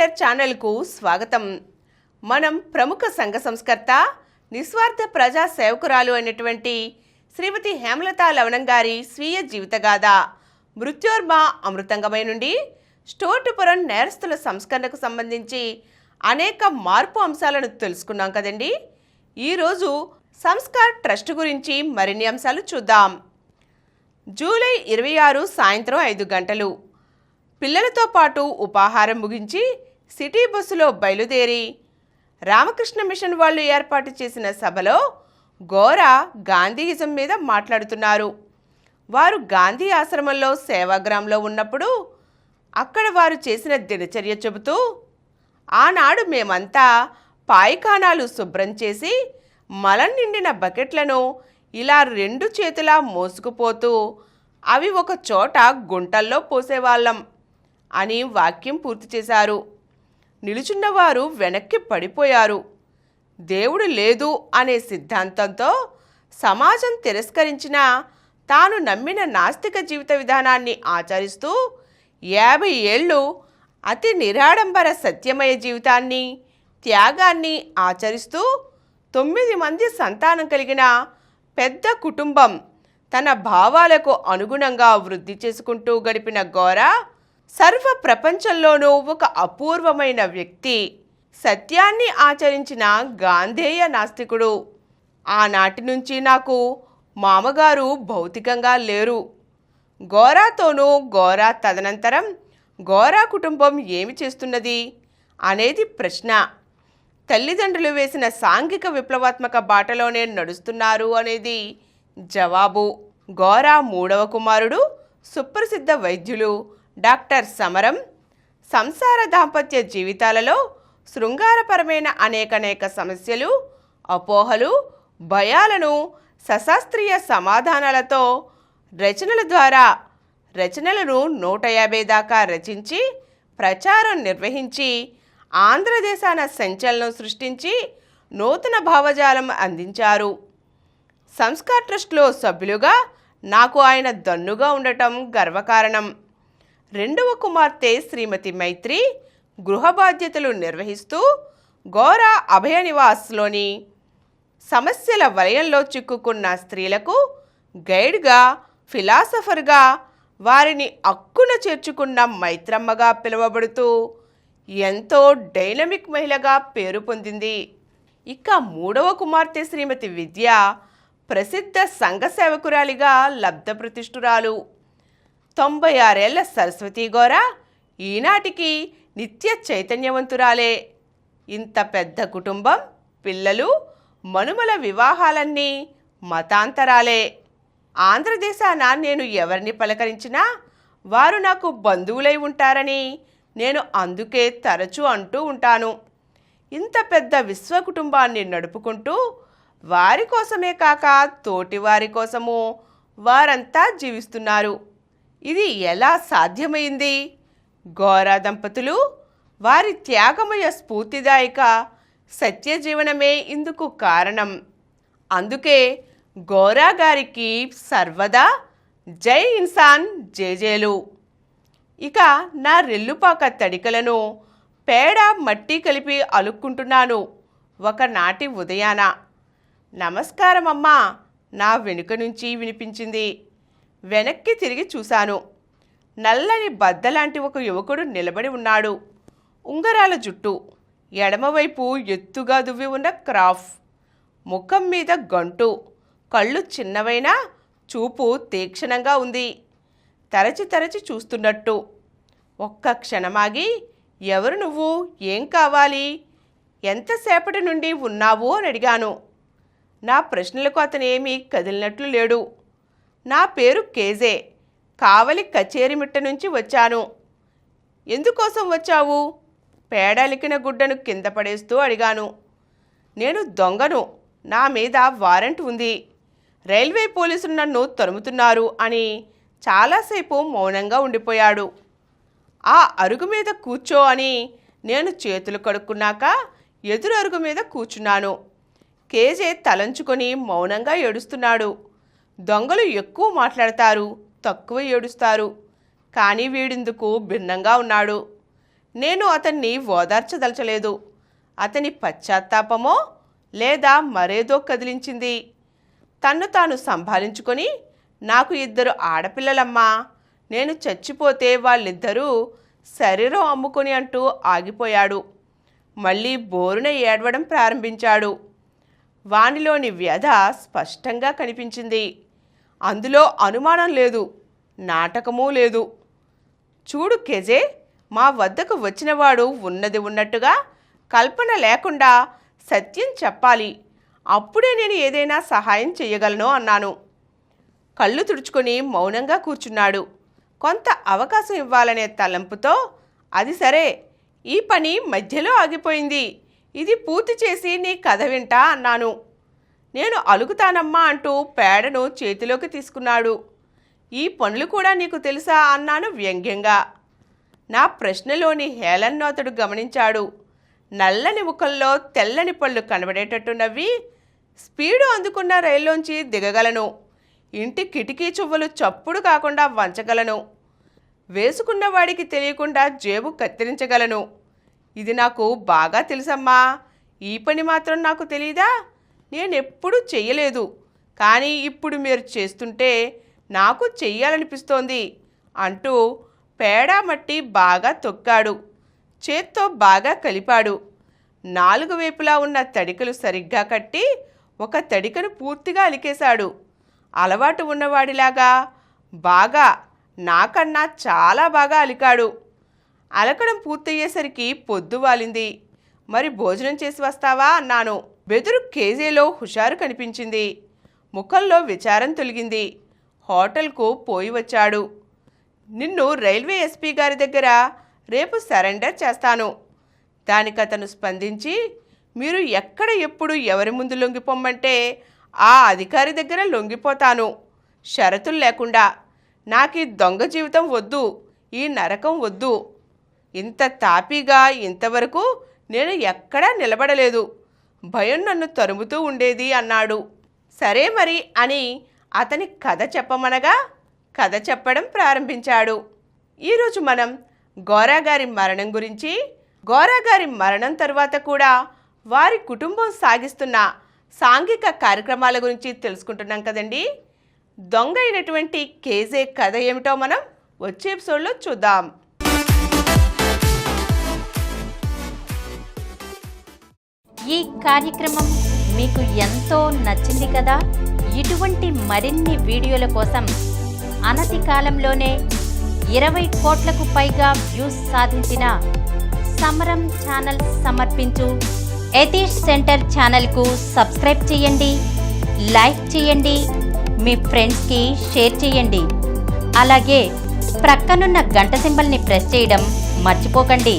Care ఛానల్కు స్వాగతం. మనం ప్రముఖ సంఘ సంస్కర్త, నిస్వార్థ ప్రజా సేవకురాలు అయినటువంటి శ్రీమతి హేమలత లవణం గారి స్వీయ జీవితగాథ మృత్యోర్మ అమృతంగమై నుండి స్టోటుపురం నేరస్తుల సంస్కరణకు సంబంధించి అనేక మార్పు అంశాలను తెలుసుకున్నాం కదండి. ఈరోజు సంస్కార్ ట్రస్ట్ గురించి మరిన్ని అంశాలు చూద్దాం. జూలై 26 సాయంత్రం 5 గంటలు పిల్లలతో పాటు ఉపాహారం ముగించి సిటీ బస్సులో బయలుదేరి రామకృష్ణ మిషన్ వాళ్ళు ఏర్పాటు చేసిన సభలో గోరా గాంధీయిజం మీద మాట్లాడుతున్నారు. వారు గాంధీ ఆశ్రమంలో సేవాగ్రామంలో ఉన్నప్పుడు అక్కడ వారు చేసిన దినచర్య చెబుతూ, ఆనాడు మేమంతా పాయిఖానాలు శుభ్రం చేసి మలం నిండిన బకెట్లను ఇలా 2 చేతులా మోసుకుపోతూ అవి ఒక చోట గుంటల్లో పోసేవాళ్ళం అని వాక్యం పూర్తి చేశారు. నిలుచున్నవారు వెనక్కి పడిపోయారు. దేవుడు లేదు అనే సిద్ధాంతంతో సమాజం తిరస్కరించిన తాను నమ్మిన నాస్తిక జీవిత విధానాన్ని ఆచరిస్తూ 50 ఏళ్ళు అతి నిరాడంబర సత్యమయ జీవితాన్ని, త్యాగాన్ని ఆచరిస్తూ 9 మంది సంతానం కలిగిన పెద్ద కుటుంబం తన భావాలకు అనుగుణంగా వృద్ధి చేసుకుంటూ గడిపిన గోరా సర్వ ప్రపంచంలోనూ ఒక అపూర్వమైన వ్యక్తి, సత్యాన్ని ఆచరించిన గాంధేయ నాస్తికుడు. ఆనాటి నుంచి నాకు మామగారు భౌతికంగా లేరు. గోరాతోనూ, గోరా తదనంతరం గోరా కుటుంబం ఏమి చేస్తున్నది అనేది ప్రశ్న. తల్లిదండ్రులు వేసిన సాంఘిక విప్లవాత్మక బాటలోనే నడుస్తున్నారు అనేది జవాబు. గోరా 3వ కుమారుడు సుప్రసిద్ధ వైద్యులు డాక్టర్ సమరం సంసార దాంపత్య జీవితాలలో శృంగారపరమైన అనేక సమస్యలు, అపోహలు, భయాలను సశాస్త్రీయ సమాధానాలతో రచనల ద్వారా రచనలను 150 దాకా రచించి ప్రచారం నిర్వహించి ఆంధ్రదేశాన సంచలనం సృష్టించి నూతన భావజాలం అందించారు. సంస్కార్ ట్రస్ట్లో సభ్యులుగా నాకు ఆయన దన్నుగా ఉండటం గర్వకారణం. 2వ కుమార్తె శ్రీమతి మైత్రి గృహ బాధ్యతలు నిర్వహిస్తూ గోరా అభయ నివాస్లోని సమస్యల వలయంలో చిక్కుకున్న స్త్రీలకు గైడ్గా, ఫిలాసఫర్గా వారిని అక్కున చేర్చుకున్న మైత్రమ్మగా పిలువబడుతూ ఎంతో డైనమిక్ మహిళగా పేరు పొందింది. ఇక 3వ కుమార్తె శ్రీమతి విద్య ప్రసిద్ధ సంఘ సేవకురాలిగా లబ్ధప్రతిష్ఠురాలు. 96 ఏళ్ల సరస్వతి గోరా ఈనాటికి నిత్య చైతన్యవంతురాలే. ఇంత పెద్ద కుటుంబం, పిల్లలు, మనుమల వివాహాలన్నీ మతాంతరాలే. ఆంధ్రదేశాన నేను ఎవరిని పలకరించినా వారు నాకు బంధువులై ఉంటారని నేను అందుకే తరచూ అంటూ ఉంటాను. ఇంత పెద్ద విశ్వ కుటుంబాన్ని నడుపుకుంటూ వారి కోసమే కాక తోటి వారి కోసము వారంతా జీవిస్తున్నారు. ఇది ఎలా సాధ్యమైంది? గోరా దంపతులు వారి త్యాగమయ స్ఫూర్తిదాయక సత్యజీవనమే ఇందుకు కారణం. అందుకే గోరా గారికి సర్వదా జై ఇన్సాన్ జేజేలు. ఇక నా రెల్లుపాక తడికలను పేడ, మట్టి కలిపి అలుక్కుంటున్నాను ఒకనాటి ఉదయాన. నమస్కారమమ్మా నా వెనుక నుంచి వినిపించింది. వెనక్కి తిరిగి చూశాను. నల్లని బద్దలాంటి ఒక యువకుడు నిలబడి ఉన్నాడు. ఉంగరాల జుట్టు, ఎడమవైపు ఎత్తుగా దువ్వి ఉన్న క్రాఫ్, ముఖం మీద గంటు, కళ్ళు చిన్నవైనా చూపు తీక్షణంగా ఉంది. తరచి చూస్తున్నట్టు. ఒక్క క్షణమాగి, ఎవరు నువ్వు, ఏం కావాలి, ఎంతసేపటి నుండి ఉన్నావు అని అడిగాను. నా ప్రశ్నలకు అతనేమీ కదిలినట్లు లేడు. నా పేరు కేజే, కావలి కచేరిమిట్ట నుంచి వచ్చాను. ఎందుకోసం వచ్చావు? పేడలికిన గుడ్డను కింద పడేస్తూ అడిగాను. నేను దొంగను, నా మీద వారెంట్ ఉంది, రైల్వే పోలీసులు నన్ను తరుముతున్నారు అని చాలాసేపు మౌనంగా ఉండిపోయాడు. ఆ అరుగు మీద కూర్చో అని నేను చేతులు కడుక్కున్నాక ఎదురు అరుగు మీద కూర్చున్నాను. కేజే తలంచుకొని మౌనంగా ఏడుస్తున్నాడు. దొంగలు ఎక్కువ మాట్లాడతారు, తక్కువ ఏడుస్తారు. కానీ వీడిందుకు భిన్నంగా ఉన్నాడు. నేను అతన్ని ఓదార్చదలచలేదు. అతని పశ్చాత్తాపమో లేదా మరేదో కదిలించింది. తన్ను తాను సంభాళించుకొని, నాకు 2 ఆడపిల్లలమ్మా, నేను చచ్చిపోతే వాళ్ళిద్దరూ శరీరం అమ్ముకొని అంటూ ఆగిపోయాడు. మళ్ళీ బోరున ఏడవడం ప్రారంభించాడు. వానిలోని వ్యధ స్పష్టంగా కనిపించింది. అందులో అనుమానం లేదు, నాటకమూ లేదు. చూడు కెజే, మా వద్దకు వచ్చినవాడు ఉన్నది ఉన్నట్టుగా, కల్పన లేకుండా సత్యం చెప్పాలి. అప్పుడే నేను ఏదైనా సహాయం చెయ్యగలను అన్నాను. కళ్ళు తుడుచుకొని మౌనంగా కూర్చున్నాడు. కొంత అవకాశం ఇవ్వాలనే తలంపుతో, అది సరే, ఈ పని మధ్యలో ఆగిపోయింది, ఇది పూర్తి చేసి నీ కథ వింటా అన్నాను. నేను అలుగుతానమ్మా అంటూ పేడను చేతిలోకి తీసుకున్నాడు. ఈ పనులు కూడా నీకు తెలుసా అన్నాను వ్యంగ్యంగా. నా ప్రశ్నలోని హేళనను అతడు గమనించాడు. నల్లని ముఖంలో తెల్లని పళ్ళు కనబడేటట్టు నవ్వి, స్పీడు అందుకున్న రైల్లోంచి దిగగలను, ఇంటి కిటికీ చువ్వలు చప్పుడు కాకుండా వంచగలను, వేసుకున్నవాడికి తెలియకుండా జేబు కత్తిరించగలను. ఇది నాకు బాగా తెలుసమ్మా. ఈ పని మాత్రం నాకు తెలీదా? నేనెప్పుడూ చెయ్యలేదు, కానీ ఇప్పుడు మీరు చేస్తుంటే నాకు చెయ్యాలనిపిస్తోంది అంటూ పేడా మట్టి బాగా తొక్కాడు. చేత్తో బాగా కలిపాడు. 4 వైపులా ఉన్న తడికలు సరిగ్గా కట్టి ఒక తడికను పూర్తిగా అలికేశాడు. అలవాటు ఉన్నవాడిలాగా బాగా, నాకన్నా చాలా బాగా అలికాడు. అలకడం పూర్తయ్యేసరికి పొద్దు వాలింది. మరి భోజనం చేసి వస్తావా అన్నాను. బెదురు కేజీలో హుషారు కనిపించింది. ముఖంలో విచారం తొలగింది. హోటల్కు పోయి వచ్చాడు. నిన్ను రైల్వే ఎస్పీ గారి దగ్గర రేపు సరెండర్ చేస్తాను. దానికతను స్పందించి, మీరు ఎక్కడ ఎప్పుడు ఎవరి ముందు లొంగిపోమ్మంటే ఆ అధికారి దగ్గర లొంగిపోతాను, షరతులు లేకుండా. నాకు ఈ దొంగ జీవితం వద్దు, ఈ నరకం వద్దు. ఇంత తాపీగా ఇంతవరకు నేను ఎక్కడా నిలబడలేదు. భయం నన్ను తరుముతూ ఉండేది అన్నాడు. సరే మరి అని అతని కథ చెప్పమనగా కథ చెప్పడం ప్రారంభించాడు. ఈరోజు మనం గోరాగారి మరణం గురించి, గోరాగారి మరణం తరువాత కూడా వారి కుటుంబం సాగిస్తున్న సాంఘిక కార్యక్రమాల గురించి తెలుసుకుంటున్నాం కదండి. దొంగ అయినటువంటి కేజే కథ ఏమిటో మనం వచ్చే ఎపిసోడ్లో చూద్దాం. ఈ కార్యక్రమం మీకు ఎంతో నచ్చింది కదా. ఇటువంటి మరిన్ని వీడియోల కోసం అనతి కాలంలోనే 20 కోట్లకు పైగా వ్యూస్ సాధించిన సమరం ఛానల్ సమర్పించు యతీష్ సెంటర్ ఛానల్కు సబ్స్క్రైబ్ చేయండి, లైక్ చేయండి, మీ ఫ్రెండ్స్కి షేర్ చేయండి. అలాగే ప్రక్కనున్న గంట సింబల్ని ప్రెస్ చేయడం మర్చిపోకండి.